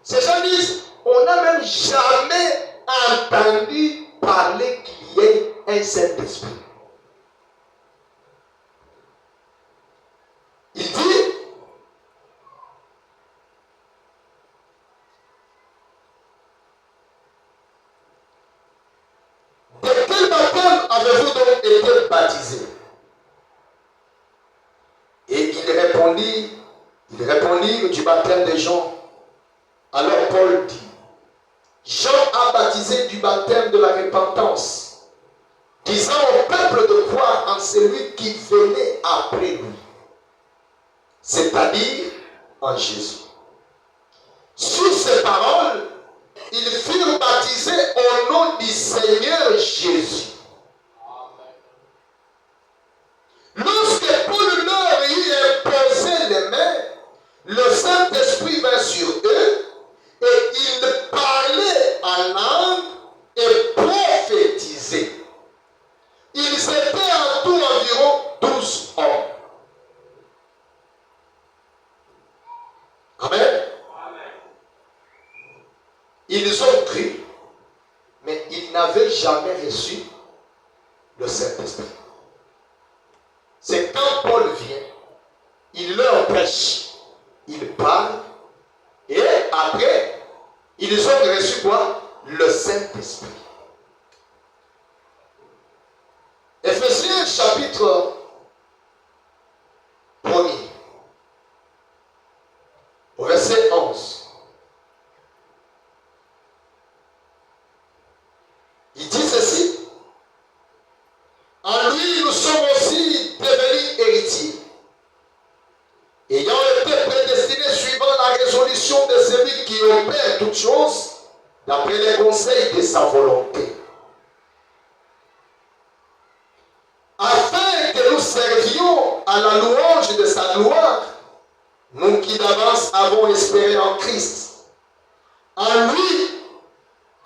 Ces gens disent, on n'a même jamais entendu parler qu'il y ait un Saint-Esprit. Il dit, de quel baptême avez-vous donc été baptisé? Et il répondit du baptême de Jean. Alors Paul dit, Jean a baptisé du baptême de la repentance, disant au peuple de croire en celui qui venait après lui, c'est-à-dire en Jésus. Sur ces paroles, ils furent baptisés au nom du Seigneur Jésus. Lorsque Paul leur eut imposé les mains, le Saint-Esprit vint sur eux et ils parlaient en langue et prophétisaient. Ils étaient en tout environ 12 hommes. Amen. Ils ont cru, mais ils n'avaient jamais reçu le Saint-Esprit. C'est quand Paul vient, il leur prêche, il parle, et après, ils ont reçu quoi? Le Saint-Esprit. Éphésiens chapitre 1er, au verset 11. Il dit ceci. En lui, nous sommes aussi devenus héritiers, ayant été prédestinés suivant la résolution de celui qui opère toutes choses d'après les conseils de sa volonté, afin que nous servions à la louange de sa gloire, nous qui d'avance avons espéré en Christ. En lui,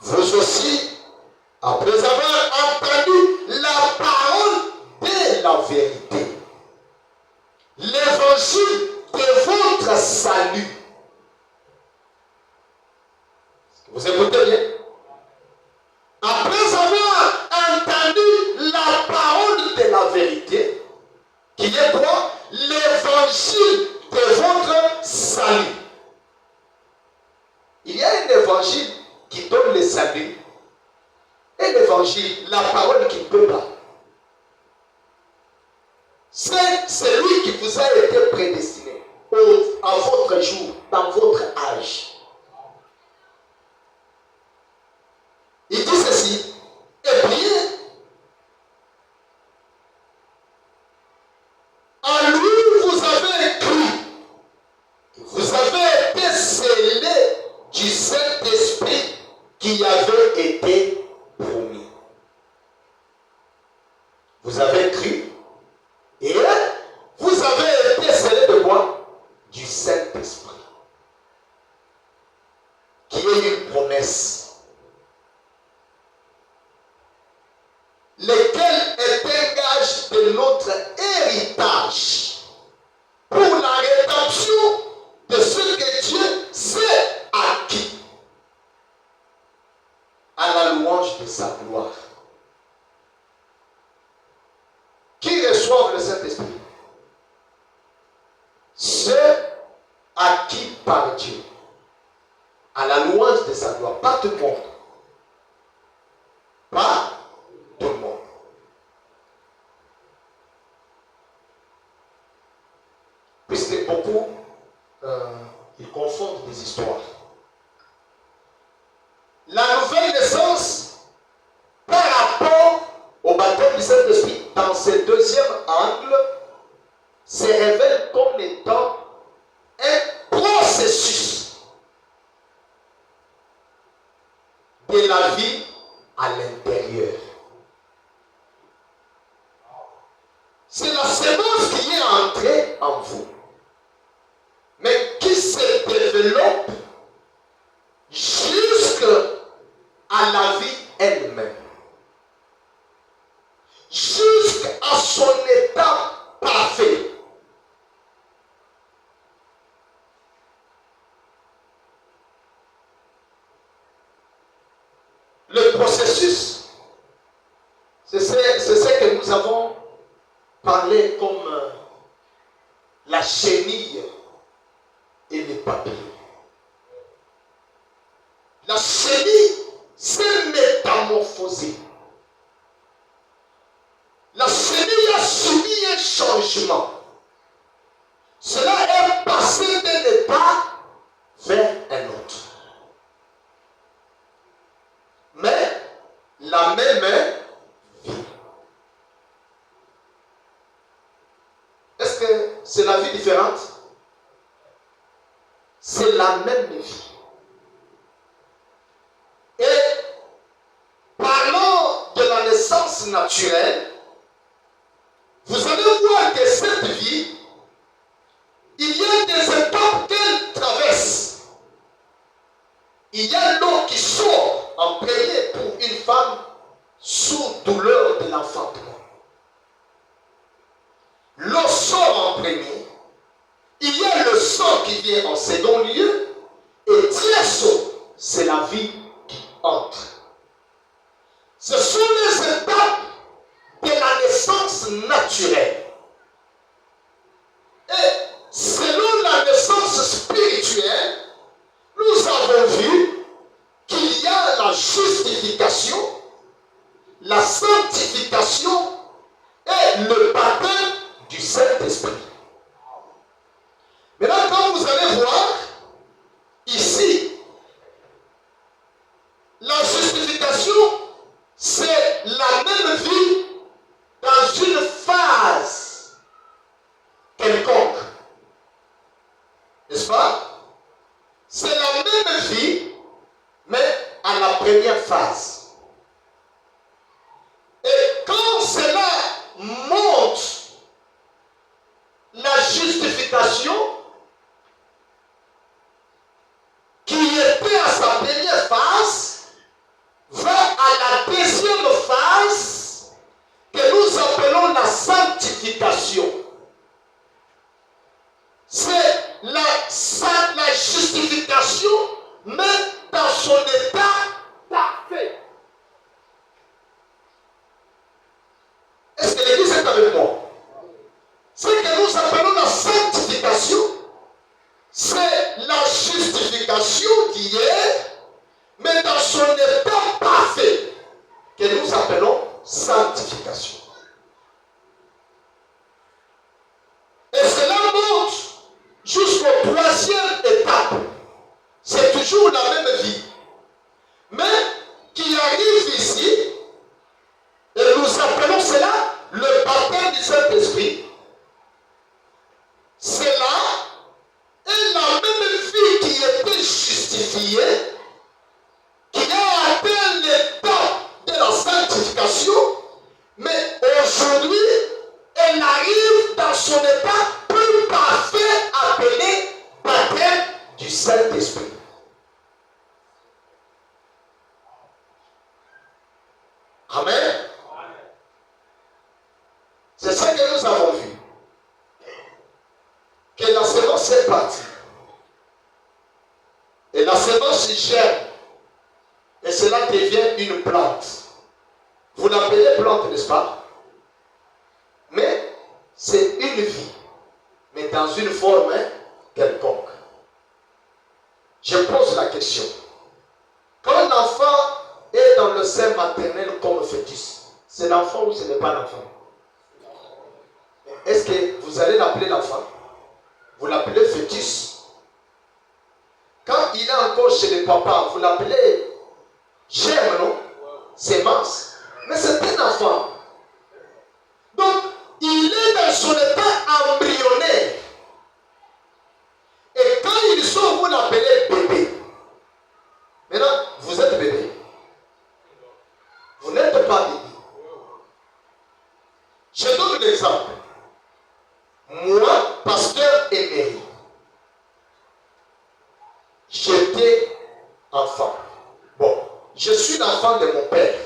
vous aussi, après avoir entendu la parole de la vérité, l'évangile de votre salut. Vous écoutez bien? Après avoir entendu la parole de la vérité, qui est quoi? L'évangile de votre salut. Il y a un évangile qui donne le salut. Et l'évangile, la parole qui ne peut pas. C'est celui qui vous a été prédestiné à votre jour, dans votre âge. Il dit ceci. Eh bien, en lui vous avez cru. Vous avez été scellés du Saint-Esprit qui avait été promis. Vous avez cru et vous avez été scellés de quoi? Du Saint-Esprit, qui est une promesse, lequel est un gage de notre héritage pour la rédemption de ce que Dieu s'est acquis à la louange de sa gloire. Qui reçoivent le Saint-Esprit? Ceux acquis par Dieu à la louange de sa gloire. Pas tout le monde. Pas tout le monde. Puisque beaucoup ils confondent des histoires. La nouvelle naissance par rapport au baptême du Saint-Esprit dans ce deuxième angle se révèle comme étant un processus de la vie à l'intérieur. C'est la semence qui est entrée en vous, mais qui se développe jusqu'à la vie elle-même, jusqu'à son état parfait. Le processus, c'est ce que nous avons parlé comme la chenille et les papiers. La chenille s'est métamorphosée. La chenille a subi un changement. Cela est passé d'un état vers un autre. Mais la même vie. Est-ce que c'est la vie différente? C'est la même vie. Et parlant de la naissance naturelle, vous allez voir que cette vie, il y a des étapes qu'elle traverse. Il y a l'eau qui sort en premier pour une femme sous douleur de l'enfantement. L'eau sort en premier. Il y a le sang qui vient en second lieu. Et tierceau, c'est la vie qui entre. Ce sont les étapes de la naissance naturelle. Et selon la naissance spirituelle, nous avons vu qu'il y a la justification, la sanctification et le baptême du Saint-Esprit. Maintenant, quand vous allez voir, ici, la justification, c'est la même vie dans une phase quelconque. N'est-ce pas? C'est la même vie, mais à la première phase. Et quand cela monte, la justification, qui était à sa première phase, va à la deuxième phase que nous appelons la sanctification. C'est la justification, mais dans son état parfait. Est-ce que l'Église est avec moi? Ce que nous appelons la sanctification, c'est la justification qui est, mais dans son état parfait, que nous appelons sanctification. Et cela monte jusqu'au troisième étape. C'est toujours la même vie. Mais qui arrive ici, et nous appelons cela le baptême du Saint-Esprit. Cela est la même vie qui était justifiée, qui a atteint l'état de la sanctification, mais aujourd'hui, elle arrive dans son état plus parfait appelé baptême du Saint-Esprit. Amen. C'est ça que nous avons vu. Que la semence est partie. Et la semence germe. Et cela devient une plante. Vous l'appelez plante, n'est-ce pas? Mais c'est une vie. Mais dans une forme quelconque. Je pose la question. Quand l'enfant est dans le sein maternel comme fœtus, c'est l'enfant ou ce n'est pas l'enfant? Est-ce que vous allez l'appeler l'enfant? Vous l'appelez fœtus. Quand il est encore chez les papas, vous l'appelez germe, non? Sémence. Mais c'est un enfant. Donc, il est dans son état embryonnaire. Et quand il sort, vous l'appelez bébé. Maintenant, vous êtes bébé. Vous n'êtes pas bébé. Je donne l'exemple. Moi, pasteur Emery, j'étais enfant. Bon, je suis l'enfant de mon père.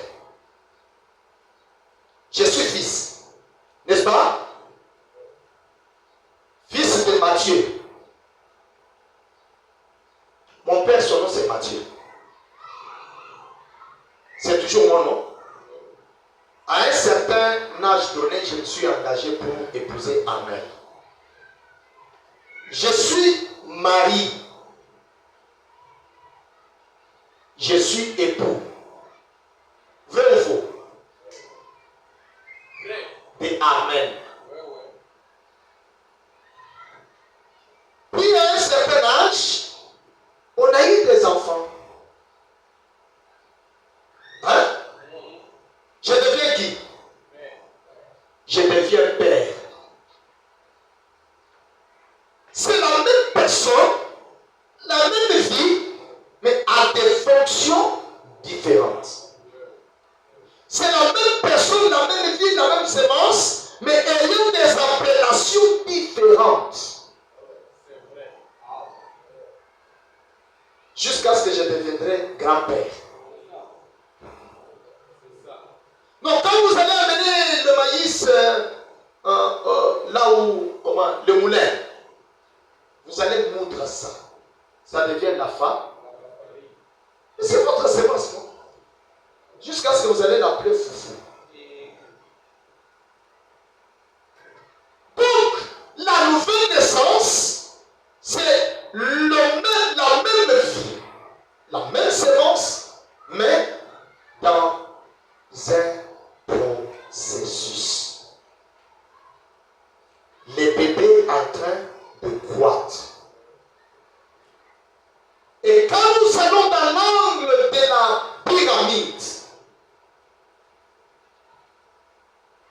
Je suis fils. N'est-ce pas? Fils de Matthieu. Mon père, son nom c'est Matthieu. l'écriture, moi non. À un certain âge donné, je me suis engagé pour épouser Amel. Je suis mari. Je suis époux. Vrai ou faux? Et Amen. Puis à un certain âge, on a eu des enfants. Hein? Je deviens qui? Je deviens père. C'est la même personne, la même vie, mais à des fonctions différentes. C'est la même personne, la même vie, la même sémence, mais ayant des appellations différentes. Jusqu'à ce que je deviendrai grand-père. Donc quand vous allez amener le maïs là où, le moulin, vous allez moudre ça. Ça devient la femme. Et c'est votre sémence, non? Jusqu'à ce que vous allez l'appeler foufou. Donc, la nouvelle naissance, c'est la même vie, la même sémence, mais dans un processus. Les bébés en train de croître. Et quand nous allons dans l'angle de la pyramide,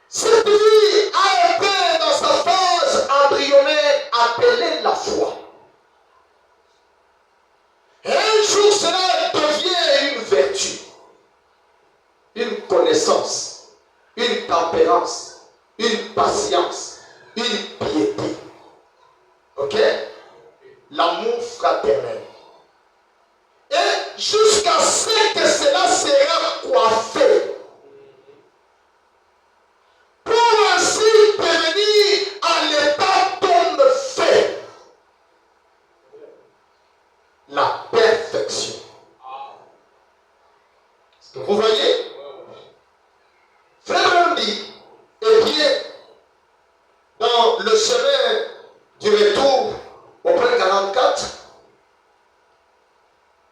cette vie a été dans sa phase embryonnaire appelée la foi. Et un jour, cela devient une vertu, une connaissance, une tempérance, une patience, une piété. Ok? L'amour fraternel. Et jusqu'à ce que cela sera coiffé, pour ainsi devenir à l'état d'homme fait, la perfection. Est-ce que vous voyez? Frère dit, eh bien, dans le chemin du retour au point 44,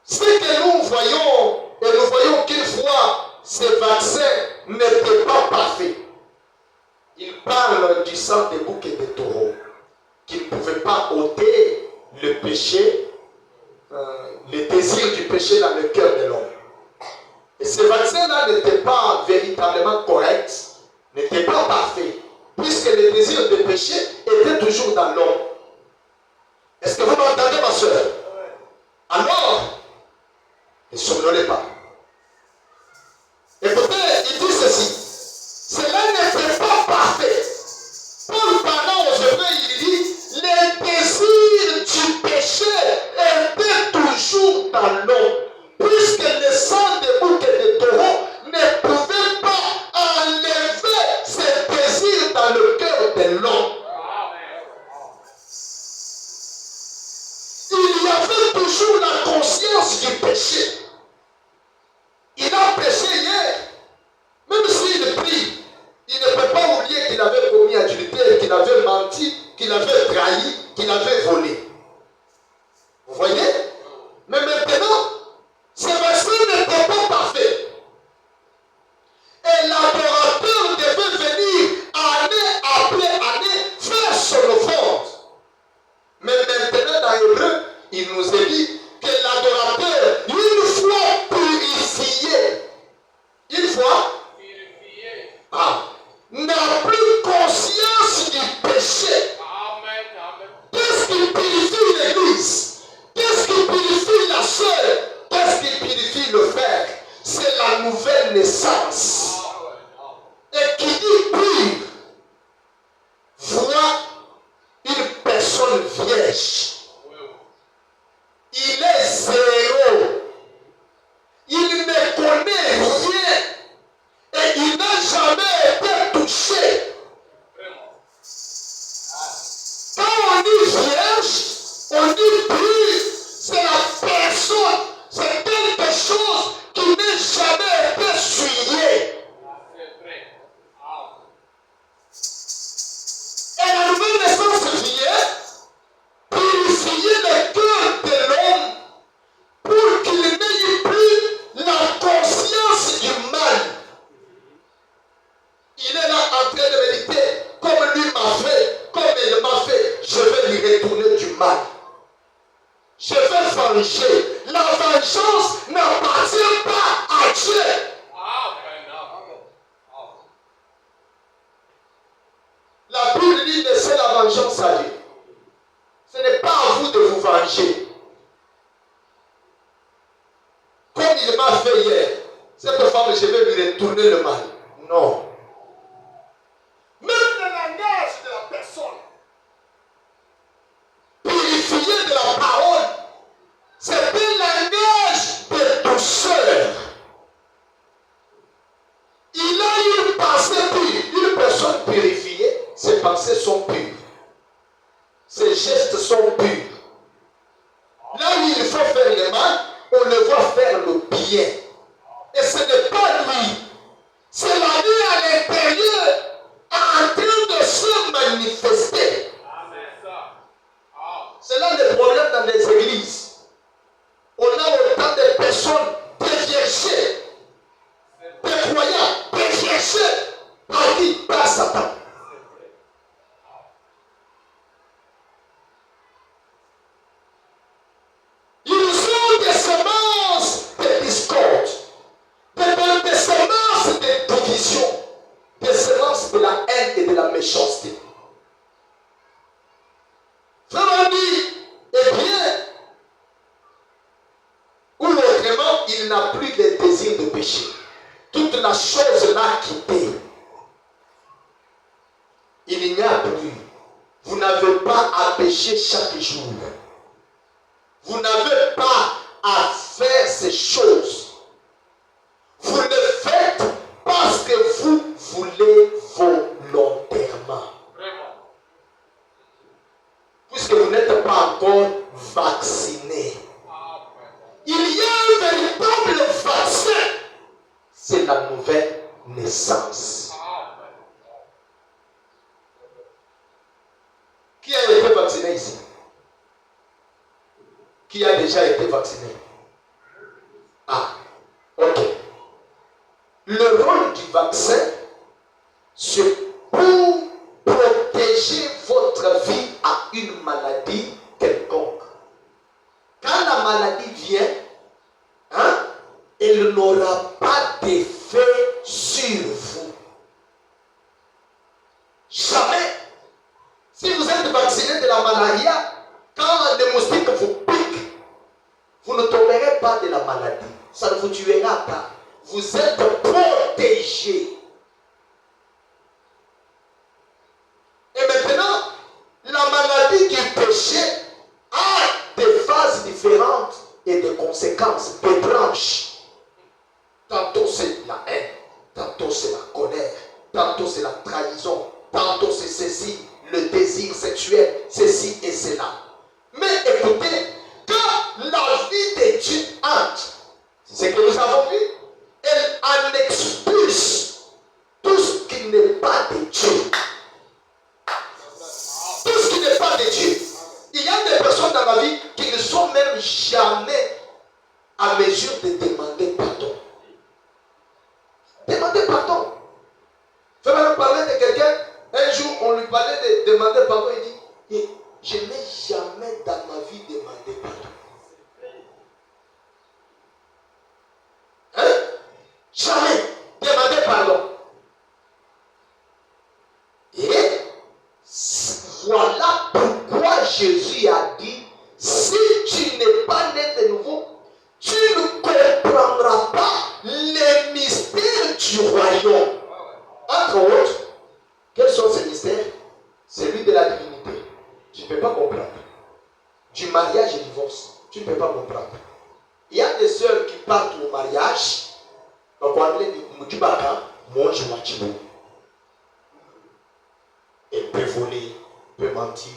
ce que nous voyons, et nous voyons qu'une fois ces vaccins n'étaient pas parfaits. Il parle du sang des boucs et des taureaux, qui ne pouvaient pas ôter le péché, le désir du péché dans le cœur de l'homme. Et ces vaccins-là n'étaient pas véritablement corrects, n'étaient pas parfaits, puisque le désir du péché était toujours dans l'homme. Est-ce que vous m'entendez, ma soeur? Alors, ne somnolez pas. Écoutez, il dit ceci. Cela n'était pas parfait. Paul parlant aux Hébreux, il dit, les désirs du péché étaient toujours dans l'homme, puisque le sang des boucs et des taureaux ne pouvait pas enlever ces désirs dans le cœur de l'homme. Il y avait toujours la conscience du péché. Il a péché hier. Même s'il prie, il ne peut pas oublier qu'il avait commis adultère, qu'il avait menti, qu'il avait trahi, qu'il avait volé. Vous voyez? Mais maintenant, ces versets n'étaient pas parfaits. Et l'adorateur devait venir année après année faire son offrande. Mais maintenant, dans l'Hébreu, il nous est dit que l'adorateur, une fois purifié, n'a plus conscience du péché. Qu'est-ce qui purifie? vengeance n'appartient pas à Dieu. La Bible dit laissez la vengeance à Dieu. Ce n'est pas à vous de vous venger. Comme il m'a fait hier, cette femme, je vais lui retourner le mal. Non. Même le langage de la personne, purifié de la parole, c'est un langage de douceur. Il a une pensée pure. Une personne purifiée, ses pensées sont pures. Ses gestes sont purs. Là où il faut faire le mal, on le voit faire le bien. Et ce n'est pas lui. C'est la vie à l'intérieur en train de se manifester. C'est là le problème dans les églises. On a autant de personnes déviergées, des croyants déviergés par qui? Par Satan. Ils ont des semences de discorde, des semences de division, des semences de la haine et de la méchanceté. Frère on dit, eh bien, ou autrement, il n'a plus de désir de péché. Toute la chose l'a quitté. Il n'y a plus. Vous n'avez pas à pécher chaque jour. Vous n'avez pas à faire ces choses. Vous le faites parce que vous voulez volontairement. Puisque vous n'êtes pas encore vacciné. Il y a un véritable vaccin. C'est la nouvelle naissance. Qui a été vacciné ici? Qui a déjà été vacciné? Ah, ok. Le rôle du vaccin, c'est pour protéger votre vie à une maladie quelconque. Quand la maladie vient, elle n'aura pas d'effet sur vous. Jamais. Si vous êtes vacciné de la malaria, quand les moustiques vous piquent, vous ne tomberez pas de la maladie. Ça ne vous tuera pas. Vous êtes protégé. Et maintenant, la maladie du péché a des phases différentes et des conséquences, des branches. Tantôt c'est la haine, tantôt c'est la colère, tantôt c'est la trahison, tantôt c'est ceci, le désir sexuel, ceci et cela. Mais écoutez, quand la vie de Dieu entre, c'est ce que nous avons vu, elle en expulse tout ce qui n'est pas de Dieu. Tout ce qui n'est pas de Dieu. Il y a des personnes dans la vie qui ne sont même jamais à mesure de demander pardon. Demandez pardon. Fais-moi parler de quelqu'un. Un jour, on lui parlait de demander pardon. Il dit, je n'ai jamais dans ma vie demandé pardon. Jamais demandé pardon. Et voilà pourquoi Jésus a dit, si tu n'es pas né de nouveau, tu ne comprendras pas les mystères du royaume. Entre autres, quels sont ces mystères? Celui de la divinité. Tu ne peux pas comprendre. Du mariage et divorce. Tu ne peux pas comprendre. Il y a des sœurs qui partent au mariage. Donc on dit Moudjibaka, moi je m'attire. Elle peut voler, peut mentir,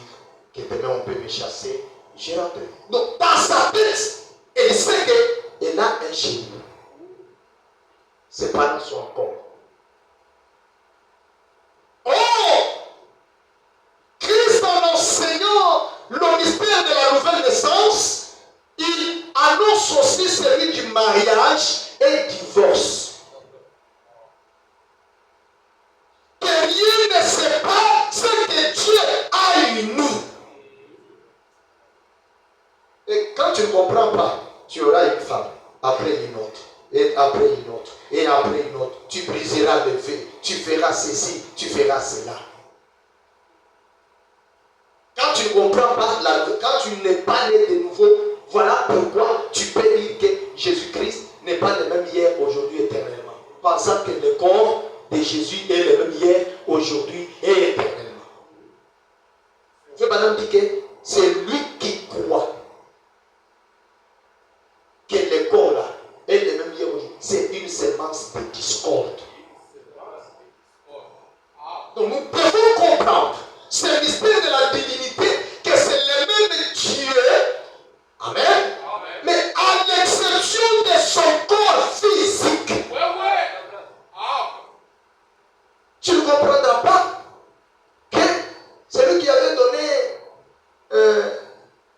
que demain on peut me chasser. J'ai rentré. Donc dans sa tête, elle sait qu'elle a un chéri. C'est pas dans son corps. Oh! Christ en enseignant le mystère de la nouvelle naissance, il annonce aussi celui du mariage et divorce. Que rien ne sépare ce que Dieu a uni. Et quand tu ne comprends pas, tu auras une femme, après une autre, et après une autre, et après une autre. Tu briseras le feu, tu feras ceci, tu feras cela. Quand tu ne comprends pas, quand tu n'es pas né de nouveau, voilà pourquoi tu peux dire que Jésus-Christ n'est pas le même hier, aujourd'hui, éternellement. Pensant que le corps de Jésus est le même hier, aujourd'hui et éternellement. Je veux maintenant dire que c'est lui qui croit que le corps là est le même hier, aujourd'hui. C'est une sémence de discorde. Donc nous devons comprendre ce mystère de la divinité, que c'est le même Dieu. Amen. Amen. Mais à l'exception de son corps physique. Tu ne comprendras pas que celui qui avait donné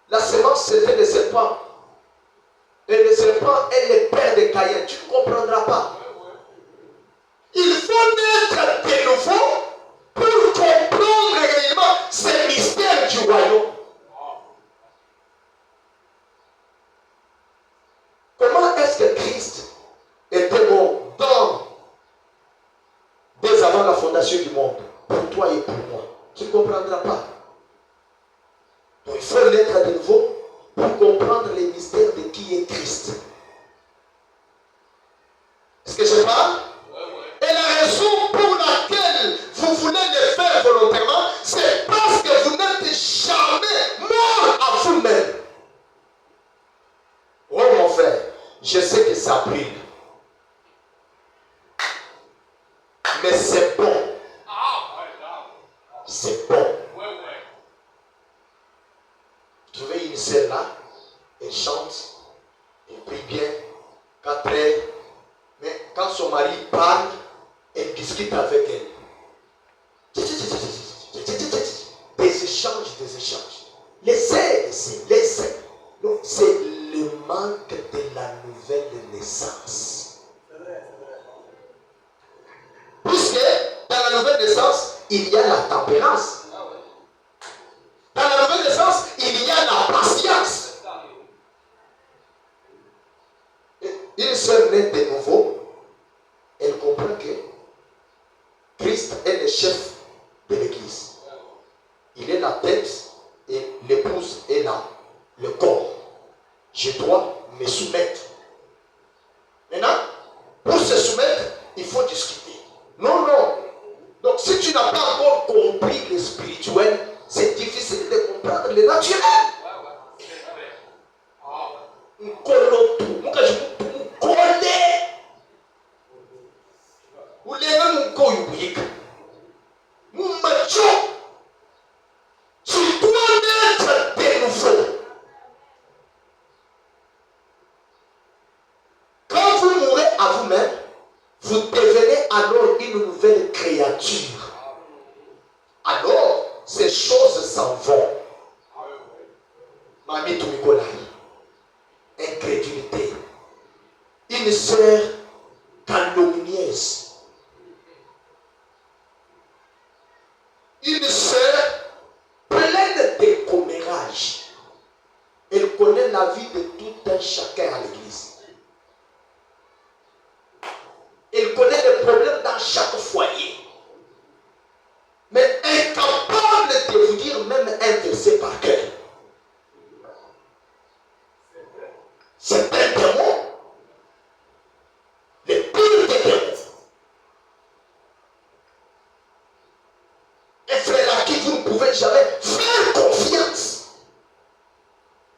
la sémence, c'était le serpent. Et le serpent est le père de Caïn. Tu ne comprendras pas. Il faut naître de nouveau pour comprendre réellement ces mystères du royaume. Comment est-ce que Christ était mort dès avant la fondation du monde, pour toi et pour moi? Tu ne comprendras pas. Donc il faut naître de nouveau pour comprendre les mystères de qui est Christ. Est-ce que je parle? Et la raison pour laquelle vous voulez le faire volontairement, c'est parce que vous n'êtes jamais mort à vous-même. Oh mon frère, je sais que ça brille. Mais c'est bon. C'est bon. Vous trouvez une sœur là, elle chante, elle prie bien, 4 heures, mais quand son mari parle, elle discute avec elle. Des échanges. Laissez. Donc c'est le manque de la nouvelle naissance. Puisque dans la nouvelle naissance, il y a la tempérance. Dans la nouvelle naissance, il y a la patience. Une seule née de nouveau, elle comprend que Christ est le chef de l'Église. Il est la tête et l'épouse est là, le corps. Je dois me soumettre. Maintenant, pour se soumettre, il faut discuter. Non. Donc si tu n'as pas encore compris le spirituel, c'est difficile de comprendre le naturel. Tu dois naître de nouveau. Quand vous mourrez à vous-même, vous devenez alors une nouvelle créature. Alors, ces choses s'en vont. Mamie Toumikolai, incrédulité, une sœur calomnieuse, une sœur pleine de commérages. Elle connaît la vie de tout un chacun à l'église. Elle connaît les problèmes dans chaque foyer. Mais incapable de vous dire même un verset par cœur. C'est un démon. Le pire des démons. Un frère à qui vous ne pouvez jamais faire confiance.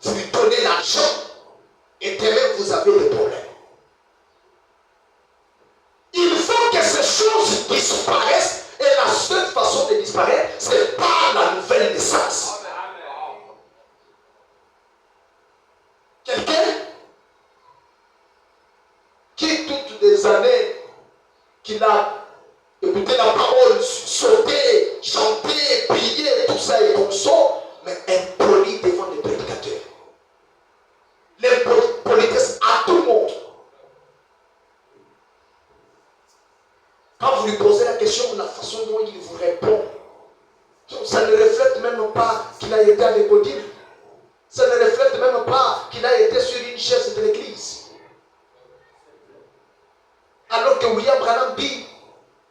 Vous lui donnez l'argent et demain vous avez des problèmes. Il faut que ces choses disparaissent et la seule façon de disparaître, c'est par la nouvelle naissance. Quelqu'un qui toutes les années qu'il a écouté la parole, sauté, chanté, prié, tout ça et consort, mais impoli devant les prédicateurs. L'impolitesse à tout le monde. Quand vous lui posez la question, la façon dont il vous répond, ça ne reflète même pas qu'il a été à l'école. Ça ne reflète même pas qu'il a été sur une chaise de l'église. Alors que William Branham dit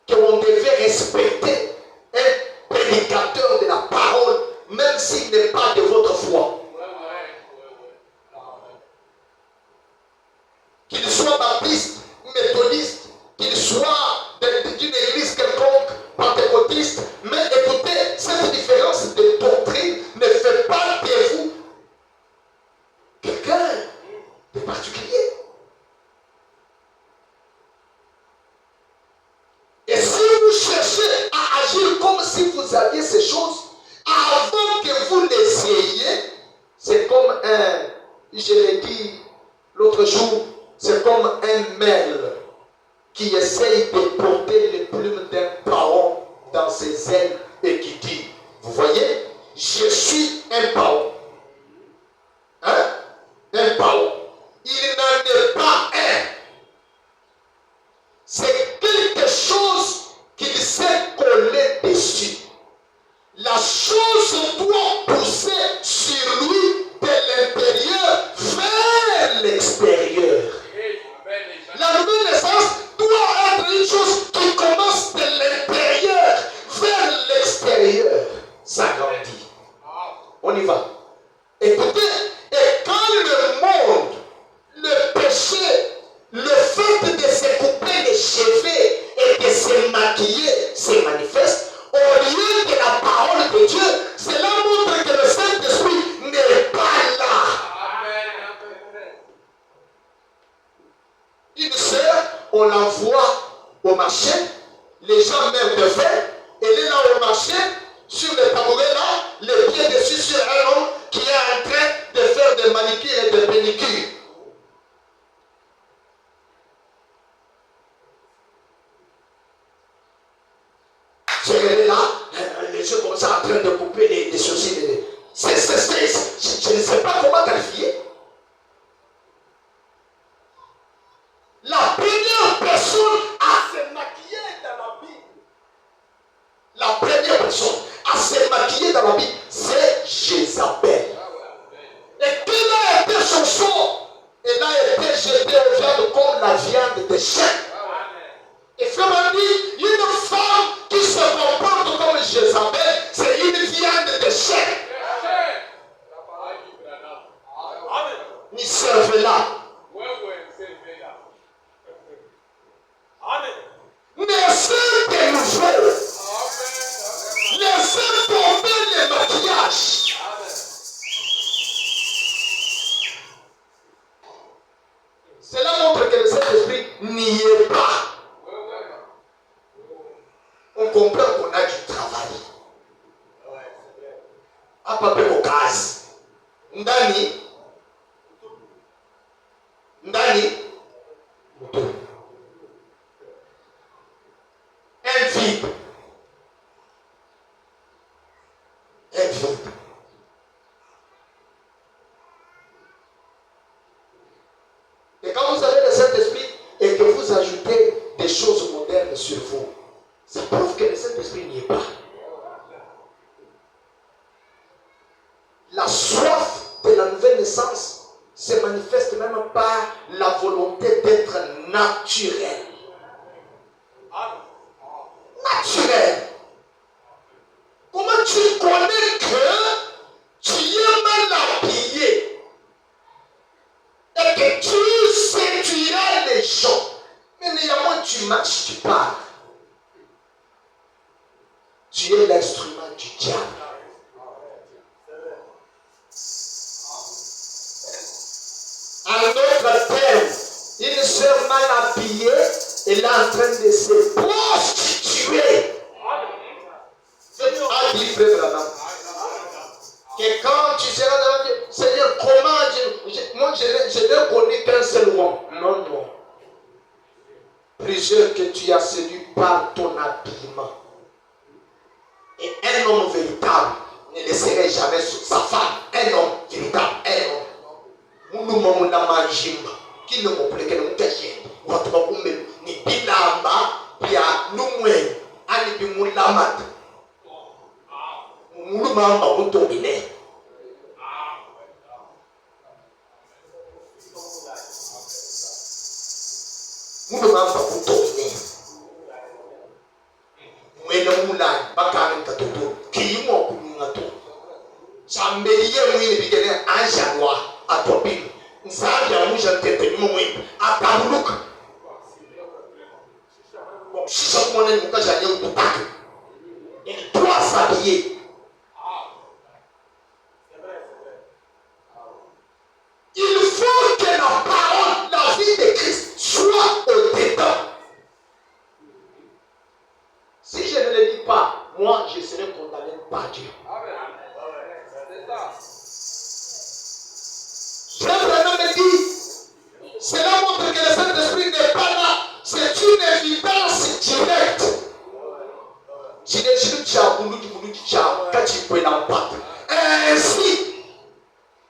qu'on devait respecter un prédicateur de la parole, même s'il n'est pas de votre foi. Qu'il soit baptiste, méthodiste, qu'il soit d'une église quelconque, pentecôtiste, mais écoutez, cette différence de doctrine ne fait pas de vous quelqu'un de particulier. Et si vous cherchez à agir comme si vous aviez ces choses, avant que vous les ayez, c'est comme je l'ai dit l'autre jour, c'est comme un mail qui essaye de porter les plumes d'un paon dans ses ailes et qui dit, vous voyez, je suis un paon. Hein? Un paon. Il n'en est pas un. C'est quelque chose qu'il s'est collé dessus. La chose doit pousser sur lui de l'intérieur vers l'extérieur. La nouvelle naissance doit être une chose qui commence de l'intérieur vers l'extérieur. Ça grandit. On y va. Écoutez, et quand le monde, le péché, le fait de se couper les cheveux et de se maquiller se manifeste, au lieu de la parole de Dieu, cela montre que le Saint-Esprit n'est pas là. Une sœur, on l'envoie au marché, les gens meurent de faim, elle est là au marché, sur le tabouret là, les pieds dessus sur un homme qui est en train de faire des manicures et des pédicures. Elle est là, les yeux comme ça en train de couper les sourcils. Je ne sais pas comment qualifier. La première personne à se maquiller dans la Bible, la première personne à se maquiller dans la Bible, c'est Jézabel. Et quel a été son sort? Elle a été jetée aux viandes comme la viande des chiens. Et frère dit, une femme qui se comporte comme Jézabel, c'est une viande de chien. Ni servez-la. Laissez des nouveaux. Laissez tomber les maquillages. Cela montre que le Saint-Esprit n'y est pas. On comprend qu'on a du travail. À peu près au gaz. Ndani. Un vide. Et quand vous avez le Saint-Esprit et que vous ajoutez des choses modernes sur vous, ça prouve que le Saint-Esprit n'y est pas. La soif de la nouvelle naissance se manifeste même par la volonté d'être naturel. Naturel. Comment tu connais que tu es mal habillé et que tu séduiras les gens, mais néanmoins tu marches, tu parles. Tu es l'instrument du diable. En d'autres termes, une sœur mal habillée, elle est en train de se prostituer. A dit frère Branham que quand tu seras devant Dieu, Seigneur, comment moi je ne connais qu'un seul homme. Non. Plusieurs que tu as séduits par ton habillement. Et un homme véritable ne laisserait jamais sa femme. Un homme véritable, un homme. Qui ne me plaît que nous t'ayons. Ni bilamba, pia numwe, ani bimulamat. Mulumamba mutomine. Nous ne pas pour tourner. Nous ne moulin, pas carrément katoto. Qui m'ont couru à tout. Ça me dit que nous ne pouvons pas un jaguar à Topin. Nous savons que nous avons été à Tamouluk. Bon, si ça vous est, nous allons nous battre. Il doit s'habiller. Il faut que la parole, la vie de Christ soit au-dedans. Si je ne le dis pas, moi je serai condamné par Dieu. Frère Branham me dit, cela montre que le Saint-Esprit n'est pas là. C'est une évidence directe. Ainsi,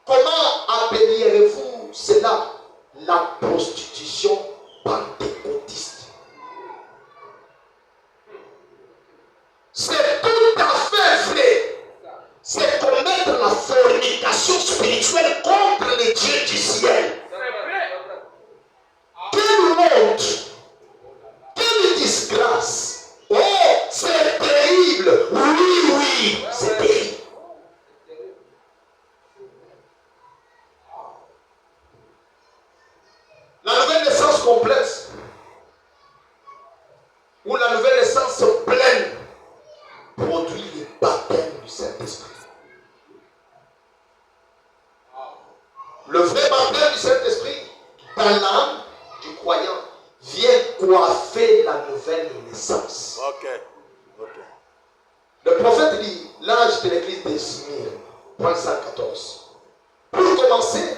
comment appelleriez-vous cela? La prostitution pentecôtiste. C'est tout à fait vrai. C'est commettre la fornication spirituelle contre les dieux du ciel. Quelle honte! Quelle disgrâce! Oh, c'est terrible! Oui, c'est terrible. La nouvelle naissance complexe ou la nouvelle naissance pleine produit le baptême du Saint-Esprit. Le vrai baptême du Saint-Esprit dans l'âme du croyant vient coiffer la nouvelle naissance. Le prophète dit, l'âge de l'église de Smyrne, point 114. Pour commencer,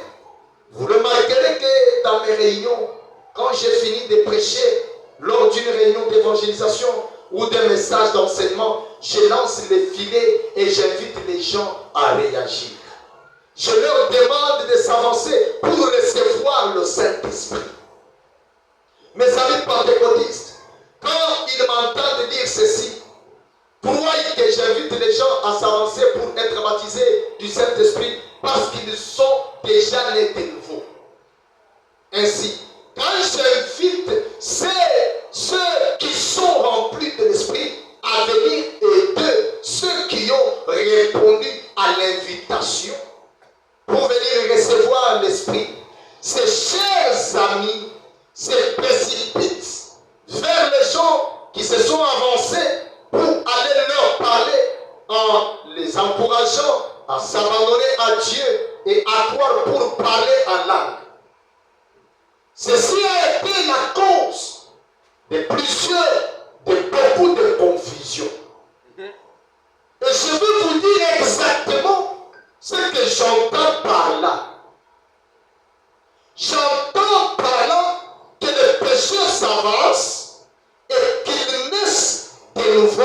vous remarquerez que dans mes réunions, quand j'ai fini de prêcher, lors d'une réunion d'évangélisation ou d'un message d'enseignement, je lance les filets et j'invite les gens à réagir. Je leur demande de s'avancer pour recevoir le Saint-Esprit. Mes amis pentecôtistes, quand ils m'entendent dire ceci, croyez que j'invite les gens à s'avancer pour être baptisés du Saint-Esprit parce qu'ils sont déjà nés de nouveau. Ainsi, quand j'invite ceux qui sont remplis de l'Esprit à venir aider ceux qui ont répondu à l'invitation pour venir recevoir l'Esprit, ces chers amis se précipitent vers les gens qui se sont avancés pour aller leur parler en les encourageant à s'abandonner à Dieu et à croire pour parler en langue. Ceci a été la cause de beaucoup de confusion. Et je veux vous dire exactement ce que j'entends par là. J'entends par là que les pécheurs s'avancent et qu'ils naissent de nouveau.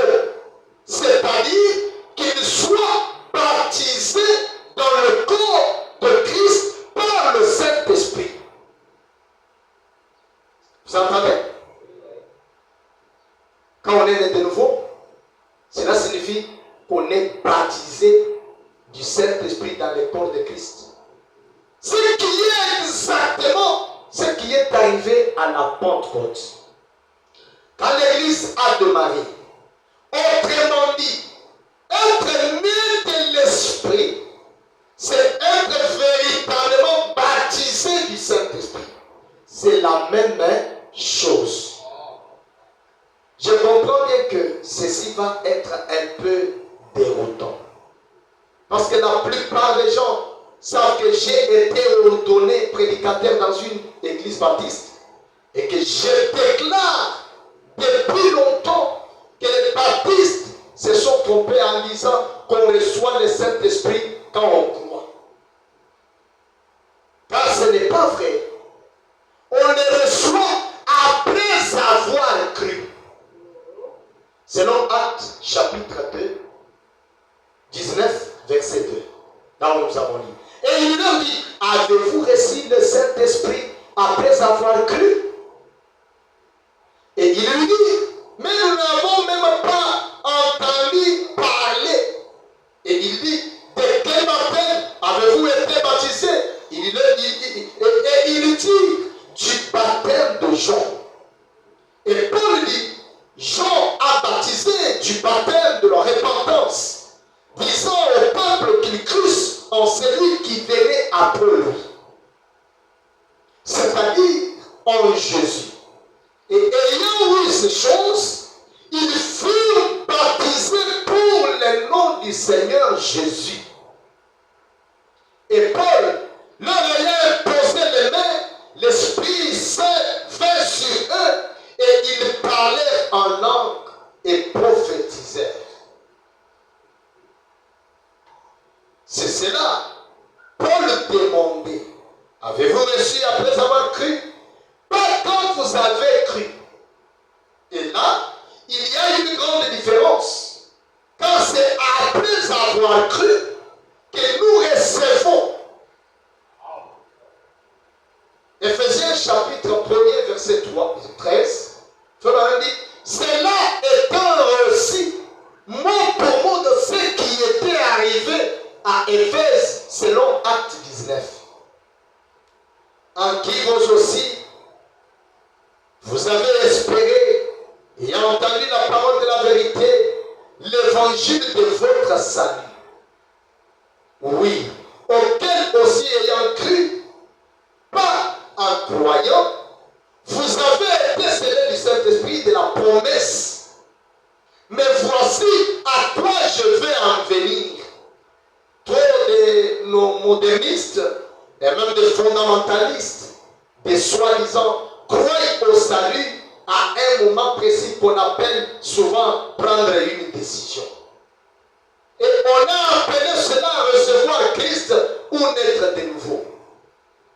C'est-à-dire qu'ils soient baptisés dans le corps de Christ par le Saint-Esprit. Vous entendez? Quand on est né de nouveau, cela signifie qu'on est baptisé du Saint-Esprit dans le corps de Christ. Ce qui est exactement ce qui est arrivé à la Pentecôte. Quand l'Église a démarré, autrement dit, être né de l'Esprit, c'est être véritablement baptisé du Saint-Esprit. C'est la même chose. Je comprends bien que ceci va être un peu déroutant. Parce que la plupart des gens savent que j'ai été ordonné prédicateur dans une église baptiste et que je déclare depuis longtemps que les baptistes se sont trompés en disant qu'on reçoit le Saint-Esprit quand on croit. Car ce n'est pas vrai. On le reçoit après avoir cru. Selon Actes chapitre 2, 19, verset 2. Là où nous avons lu. Et il leur dit, avez-vous reçu le Saint-Esprit après avoir cru? Et il lui dit, mais nous n'avons même pas entendu parler. Et il dit, de quel baptême avez-vous été baptisé? Il dit, du baptême de Jean. en Jésus. Et ayant eu ces choses, ils furent baptisés pour le nom du Seigneur Jésus. Et Paul, leur ayant imposé les mains, l'Esprit Saint vint sur eux et ils parlaient en langue et prophétisèrent. C'est cela. Paul demandait, avez-vous reçu après avoir cru? Pas quand vous avez cru. Et là, il y a une grande différence. Quand c'est après avoir cru que nous recevons. Éphésiens chapitre 1er, verset 13. Frère dit, cela étant reçu, mot pour mot de ce qui était arrivé à Éphèse selon Acte 19. En qui vous aussi, vous avez espéré, ayant entendu la parole de la vérité, l'évangile de votre salut. Oui, auquel aussi ayant cru, pas en croyant, vous avez été scellés du Saint-Esprit de la promesse. Mais voici à quoi je vais en venir. Trop de nos modernistes et même des fondamentalistes, des soi-disant croient au salut à un moment précis qu'on appelle souvent prendre une décision. Et on a appelé cela recevoir Christ ou naître de nouveau.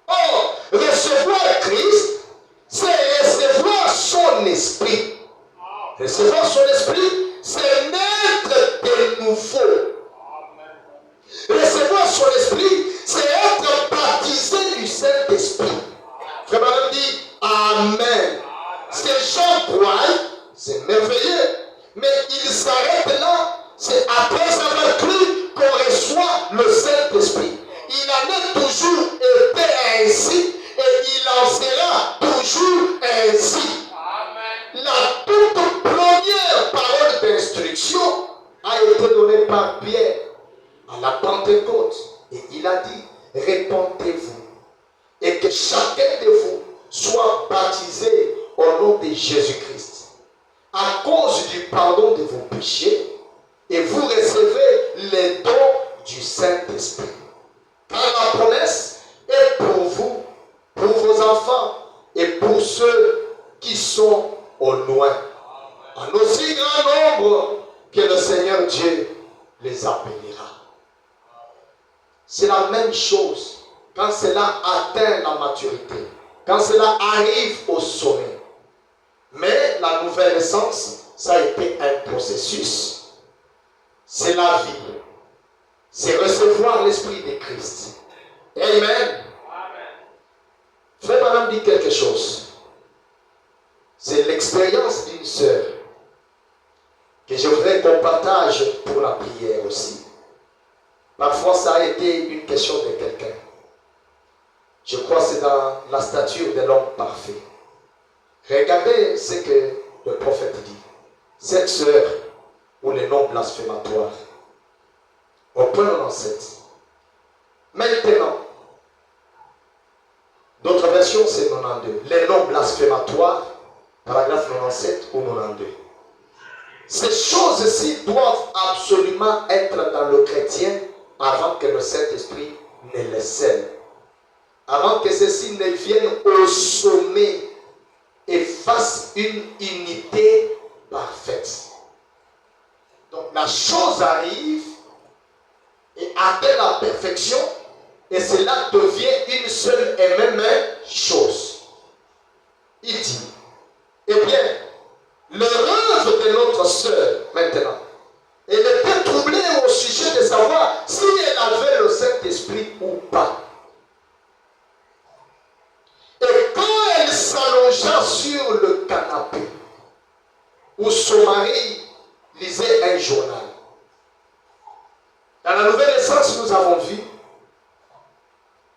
Or, recevoir Christ, c'est recevoir son esprit. Recevoir son esprit, c'est naître de nouveau. Recevoir son esprit, c'est être baptisé du Saint-Esprit. Frère Madame dit Amen. Ce que Jean croit, c'est merveilleux. Mais il s'arrête là. C'est après avoir cru qu'on reçoit le Saint-Esprit. Il en est toujours été ainsi et il en sera toujours ainsi. Amen. La toute première parole d'instruction a été donnée par Pierre à la Pentecôte. Et il a dit, répentez-vous et que chacun de vous soit baptisé au nom de Jésus-Christ à cause du pardon de vos péchés et vous recevez les dons du Saint-Esprit. Car la promesse est pour vous, pour vos enfants et pour ceux qui sont au loin, en aussi grand nombre que le Seigneur Dieu les appellera. C'est la même chose quand cela atteint la maturité, quand cela arrive au sommet. Mais la nouvelle naissance, ça a été un processus. C'est la vie. C'est recevoir l'Esprit de Christ. Amen. Frère Madame dit quelque chose. C'est l'expérience d'une sœur que je voudrais qu'on partage pour la prière aussi. Parfois, ça a été une question de quelqu'un. Je crois que c'est dans la stature de l'homme parfait. Regardez ce que le prophète dit. Cette sœur, ou les noms blasphématoires. Au point 97. Maintenant, d'autres versions, c'est 92. Les noms blasphématoires, paragraphe 97 ou 92. Ces choses-ci doivent absolument être dans le chrétien avant que le Saint-Esprit ne les scelle. Avant que ceci ne vienne au sommet et fasse une unité parfaite. Donc la chose arrive et atteint la perfection et cela devient une seule et même chose. Il dit, eh bien, le rêve de notre sœur maintenant, elle était troublée au sujet de savoir si elle avait le Saint-Esprit ou pas. Et quand elle s'allongea sur le canapé, où son mari lisait un journal, dans la nouvelle naissance, nous avons vu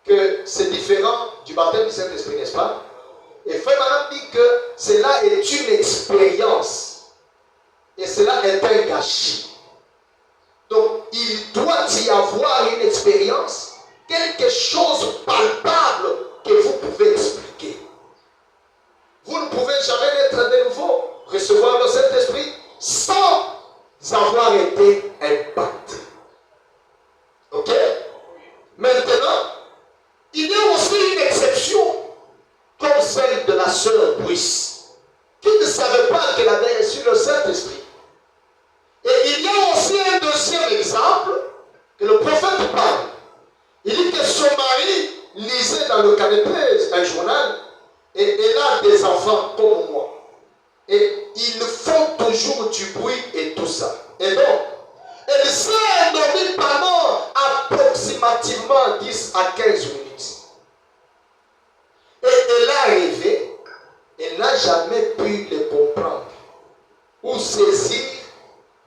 que c'est différent du baptême du Saint-Esprit, n'est-ce pas? Et Frère Madame dit que cela est une expérience et cela est un gâchis. Donc, il doit y avoir une expérience, quelque chose palpable que vous pouvez expliquer. pouvait jamais naître de nouveau, recevoir le Saint-Esprit, sans avoir été impacté. Ok? Maintenant, il y a aussi une exception, comme celle de la sœur Brice, qui ne savait pas qu'elle avait reçu le Saint-Esprit. Et il y a aussi un deuxième exemple que le prophète parle. Il dit que son mari lisait dans le canapé un journal et elle a des enfants comme moi. Et ils font toujours du bruit et tout ça. Et donc, elle s'est endormie pendant approximativement 10 à 15 minutes. Et elle a rêvé, elle n'a jamais pu les comprendre ou saisir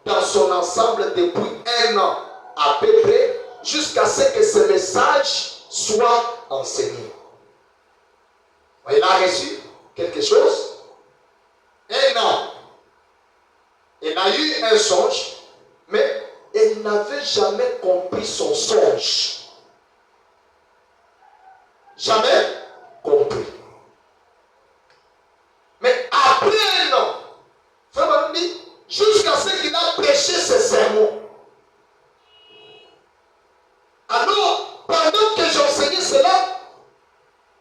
dans son ensemble depuis 1 an à peu près, jusqu'à ce que ce message soit enseigné. Elle a reçu quelque chose. 1 an. Elle a eu un songe, mais elle n'avait jamais compris son songe. Jamais compris. Mais après 1 an, frère dit, jusqu'à ce qu'il a prêché ses sermons. Alors, pendant que j'enseignais cela,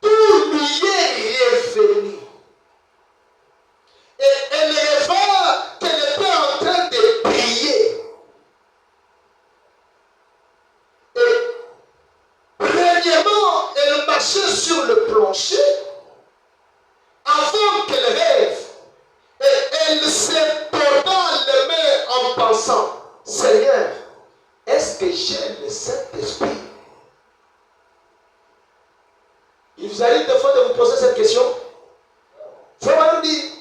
tout lui est revenu. Et elle rêva qu'elle était en train de prier. Et premièrement, elle marchait sur le plancher avant qu'elle rêve. Et elle se porta les mains en pensant, Seigneur, est-ce que j'ai le Saint-Esprit? Il vous arrive des fois de vous poser cette question? Frère dit,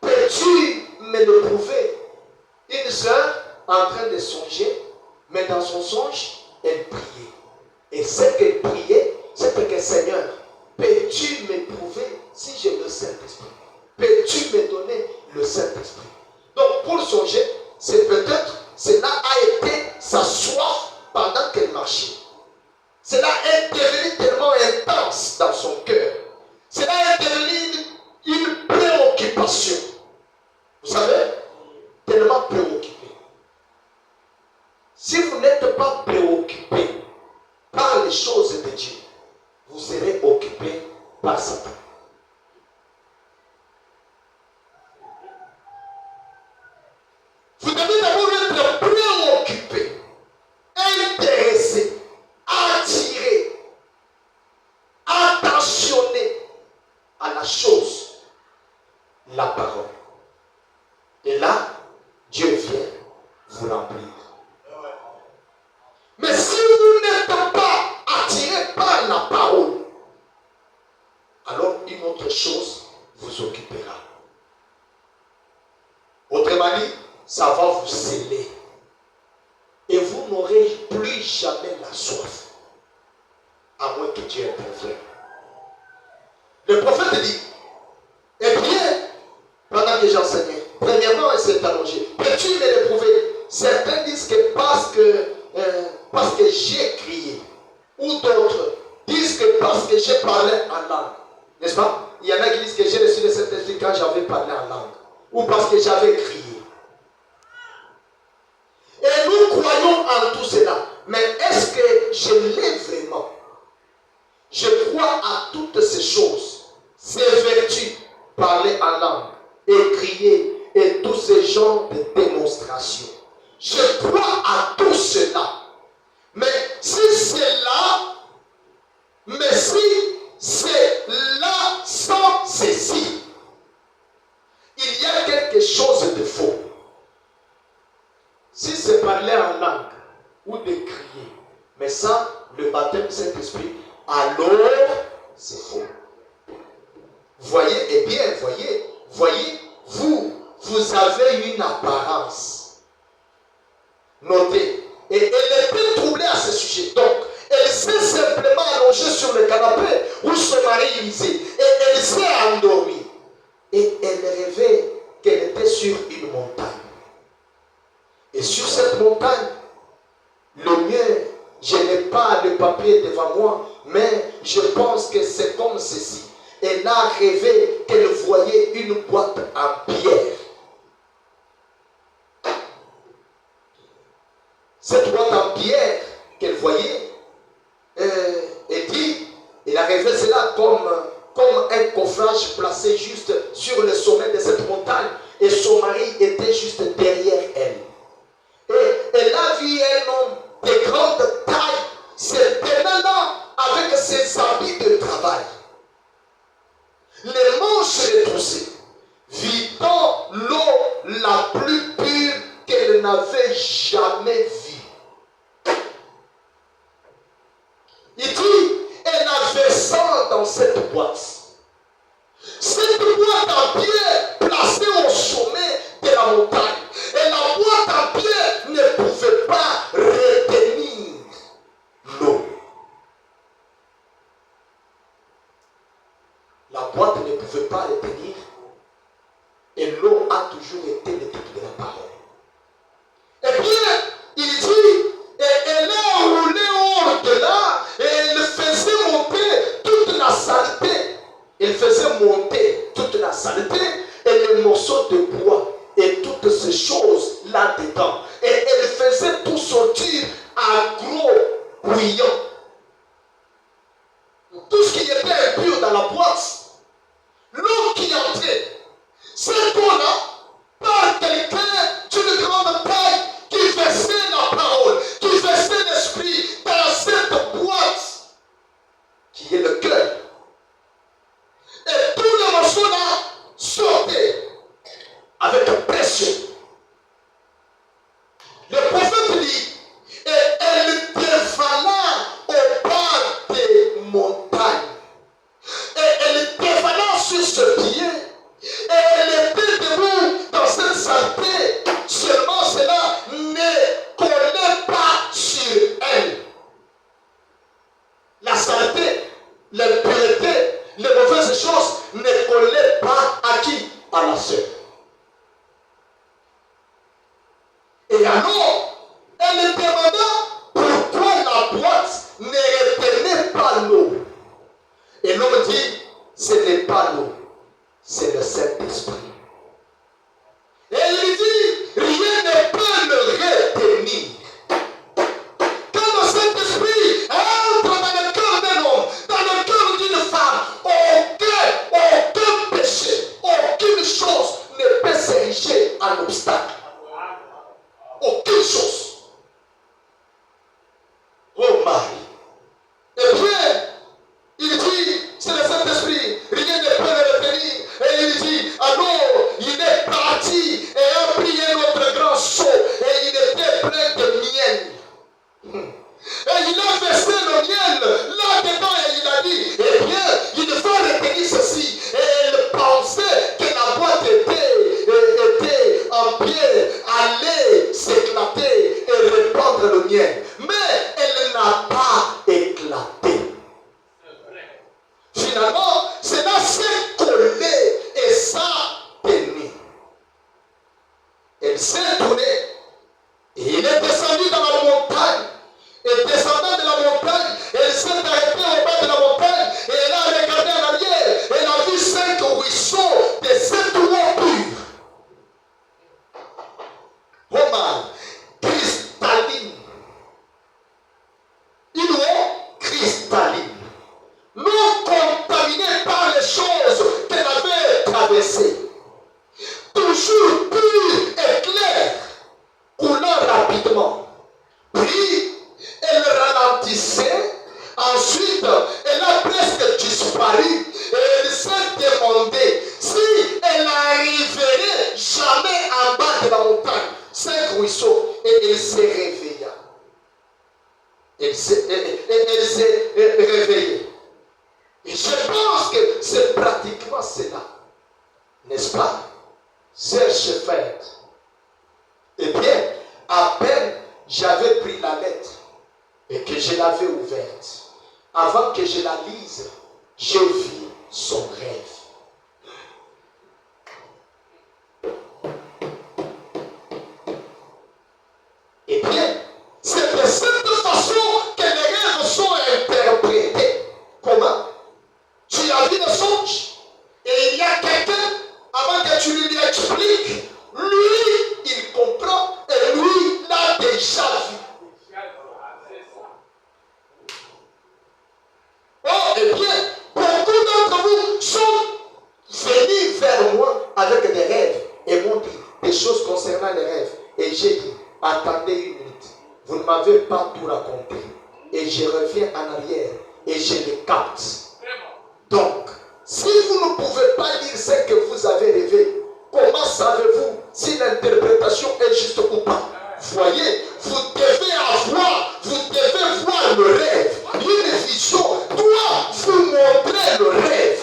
peux-tu me le prouver? Une sœur en train de songer, mais dans son songe, elle priait. Et ce qu'elle priait, c'était que Seigneur, peux-tu me prouver si j'ai le Saint-Esprit? Peux-tu me donner le Saint-Esprit? Donc pour songer, c'est peut-être, cela a été sa soif pendant qu'elle marchait. Cela est devenu tellement intense dans son cœur. Cela est devenu une préoccupation. Vous savez, tellement préoccupé. Si vous n'êtes pas préoccupé par les choses de Dieu, vous serez occupé par Satan. Vous devez d'abord être préoccupé, intéressé, attiré, attentionné à la chose, la parole. Et là, Dieu vient vous remplir. Mais si vous n'êtes pas attiré par la parole, alors une autre chose vous occupera. Autrement dit, ça va vous sceller. Et vous n'aurez plus jamais la soif. À moins que Dieu intervienne. Le prophète dit, eh bien, pendant que j'enseignais, premièrement, elle s'est allongée. Peux-tu me le prouver? Certains disent que parce que j'ai crié. Ou d'autres disent que parce que j'ai parlé en langue. N'est-ce pas? Il y en a qui disent que j'ai reçu le Saint-Esprit quand j'avais parlé en langue. Ou parce que j'avais crié. Et nous croyons en tout cela. Mais est-ce que je l'ai vraiment? Je crois à toutes ces choses. Ces vertus, parler en langue, et crier, et tous ces genres de démonstrations. Je crois à tout cela. Mais si c'est là, sans ceci, il y a quelque chose de faux. Si c'est parler en langue ou de crier, mais sans le baptême Saint-Esprit, alors c'est faux. Voyez, eh bien, voyez, vous avez une apparence. Notez. Et elle était troublée à ce sujet. Donc, elle s'est simplement allongée sur le canapé où son mari lisait. Et elle s'est endormie. Et elle rêvait qu'elle était sur une montagne. Et sur cette montagne, le mieux, je n'ai pas le papier devant moi, mais je pense que c'est comme ceci. Elle a rêvé qu'elle voyait une boîte en pierre. Cette boîte en pierre qu'elle voyait, elle dit, elle a rêvé cela comme un coffrage placé juste sur le sommet de cette montagne, et son mari était juste derrière elle. Et elle a vu un homme de grande taille se tenant là avec ses habits de travail, les manches retroussées, vidant l'eau la plus pure qu'elle n'avait jamais vue. Il dit, elle a versé dans cette boîte. Cette boîte en pierre placée au sommet de la montagne. Et la boîte en pierre ne pouvait pas retenir l'eau. La boîte ne pouvait pas retenir. Et l'eau a toujours été le titre de la parole. Et bien, il dit, et elle a roulé au-delà et elle faisait monter toute la saleté. Elle faisait monter toute la saleté et les morceaux de bois et toutes ces choses là-dedans. Et elle faisait tout sortir à gros bouillon. Tout ce qui était impur dans la boîte, l'eau qui entrait, cette eau-là, par quelqu'un d'une grande taille qui versait la parole, qui versait l'esprit dans cette boîte qui est le cœur. Et tous les morceaux là sortaient avec un pression. Le prophète dit, et elle dévala au bas des montagnes. Et elle dévala sur ce pied. Et elle était debout dans cette saleté. Seulement cela ne collait pas sur elle. La saleté, l'impureté, les mauvaises choses ne collaient pas à qui? À la sœur. Et alors, elle demanda pourquoi la boîte ne retenait pas l'eau. Et l'homme dit, ce n'est pas l'eau, c'est le Saint-Esprit. Et il dit, rien ne peut le retenir. Quand le Saint-Esprit entre dans le cœur d'un homme, dans le cœur d'une femme, aucun péché, aucune chose ne peut s'ériger en obstacle. Aucune chose. Oh Marie. Et puis, il dit, c'est le Saint-Esprit, rien ne peut le retenir. Et il dit, alors, il est parti et a pris un autre grand seau et il était plein de miel. Et il a versé le miel là-dedans et il a dit, eh bien, il faut retenir ceci. Et elle pensait que la boîte était en pierre, allait s'éclater et répandre le miel. Mais elle n'a pas éclaté. Finalement, cela s'est collé et ça tenu. Elle s'est tournée et il est descendu dans la montagne. Et descendant de la montagne, elle s'est arrêtée au bas de la montagne et elle a regardé en arrière. Elle a vu 5 ruisseaux de cette eau pure. Romain, cristalline. Une eau cristalline. Non contaminée par les choses qu'elle avait traversées. Toujours pure et claire, coulant rapidement. Puis, elle ralentissait. Ensuite, elle a presque disparu. Et elle s'est demandé si elle n'arriverait jamais en bas de la montagne. 5 ruisseaux. Et elle s'est réveillée. Elle s'est réveillée. Et je pense que c'est pratiquement cela. N'est-ce pas? Cherche faire. Eh bien, à peine j'avais pris la lettre et que je l'avais ouverte. Avant que je la lise, je vis son rêve. Eh bien, c'est de cette façon que les rêves sont interprétés. Comment? Tu as vu le songe? que tu lui expliques, lui, il comprend et lui, l'a déjà vu. Oh, eh bien, beaucoup d'entre vous sont venus vers moi avec des rêves et m'ont dit des choses concernant les rêves. Et j'ai dit, attendez une minute, vous ne m'avez pas tout raconté. Et je reviens en arrière et je le capte. Donc, si vous ne pouvez pas dire ce que vous avez rêvé, comment savez-vous si l'interprétation est juste ou pas? Voyez, vous devez voir le rêve. Une vision doit vous montrer le rêve.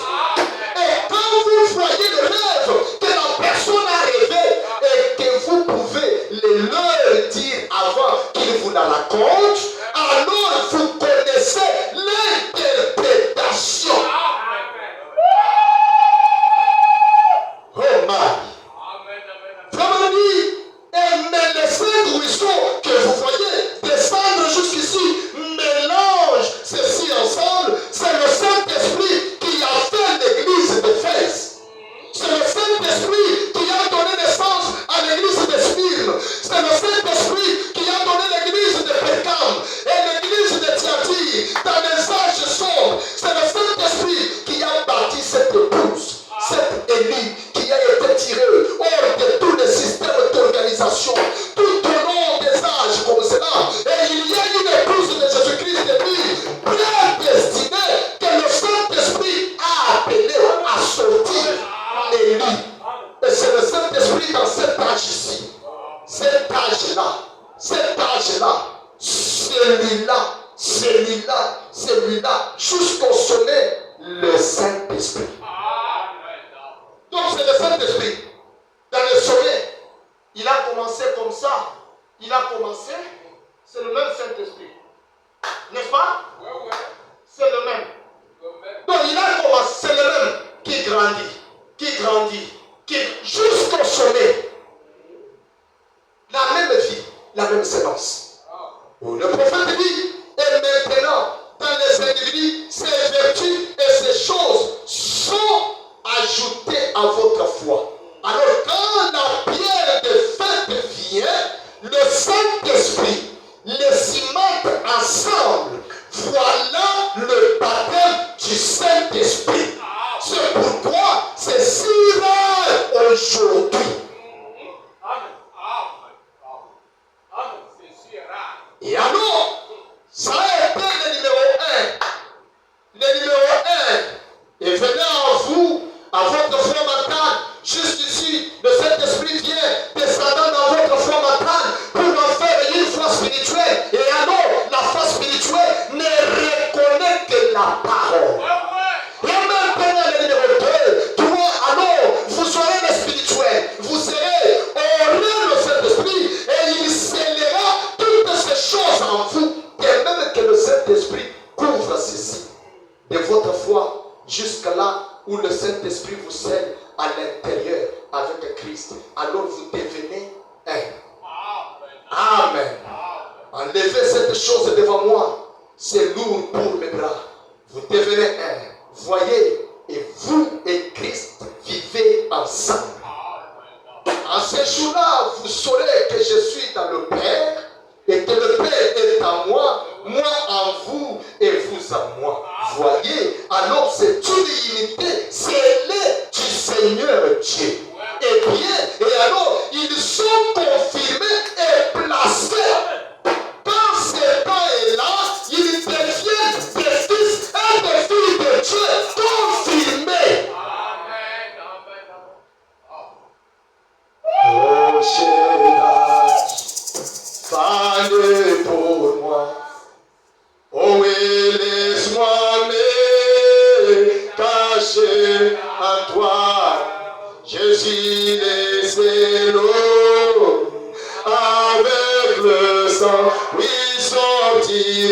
Et quand vous voyez le rêve que la personne a rêvé et que vous pouvez leur dire avant qu'il vous la raconte, alors vous connaissez l'interprétation. Oh my! Vraiment dit, mais les 5 ruisseaux que vous voyez descendre jusqu'ici mélange ceci ensemble. C'est le Saint-Esprit qui a fait l'église d'Éphèse. C'est le Saint-Esprit qui a donné naissance à l'église de Smyrne. C'est le Saint-Esprit qui a donné l'église de Pergame et l'église de Thyatire dans les âges sombres. C'est le Saint-Esprit qui a bâti cette épouse, cette élite qui a été tirée hors de tous les systèmes d'organisation, tout au long des âges comme cela. Et il y a une épouse de Jésus-Christ de lui, prédestinée, que le Saint-Esprit a appelé à sortir Élie. Et c'est le Saint-Esprit dans cet âge-ci, cet âge-là, celui-là, jusqu'au sommet, le Saint-Esprit. Donc c'est le Saint-Esprit. Dans le sommet, il a commencé comme ça. C'est le même Saint-Esprit. N'est-ce pas? C'est le même. Donc il a commencé, c'est le même qui grandit, jusqu'au sommet. La même vie, la même séance. Le prophète dit, et maintenant, dans les individus, ces vertus et ces choses sont ajoutées à votre foi. Alors quand la pierre de fête vient, le Saint-Esprit les cimente ensemble. Voilà le baptême du Saint-Esprit. C'est pourquoi c'est si rare aujourd'hui. Et alors, ça a été le numéro 1. Le numéro 1. Et venez en vous, à votre foi mentale, juste ici, le Saint-Esprit vient descendant dans votre foi mentale pour en faire une foi spirituelle. Et alors, la foi spirituelle ne reconnaît que la parole. Et maintenant, le numéro 2, 3, alors, vous aurez le spirituel, vous serez au nom de Saint-Esprit et il scellera toutes ces choses en vous. Et même que le Saint-Esprit couvre ceci de votre foi jusqu'à là où le Saint-Esprit vous scelle à l'intérieur avec Christ. Alors vous devenez un. Amen. Enlevez cette chose devant moi. C'est lourd pour mes bras. Vous devenez un. Voyez, et vous et Christ vivez ensemble. En ce jour-là, vous saurez que je suis dans le Père et que le Père est en moi, moi en vous et vous en moi. Voyez, alors c'est une unité scellée du Seigneur Dieu. Et bien, et alors, ils sont confirmés et placés. Quand ce temps est là, ils deviennent des fils et des filles de Dieu confirmés. Oh, chérie, fallait pour moi. Oh oui, laisse-moi me cacher en toi. Je suis laissé l'eau avec le sang. Oui, sorti.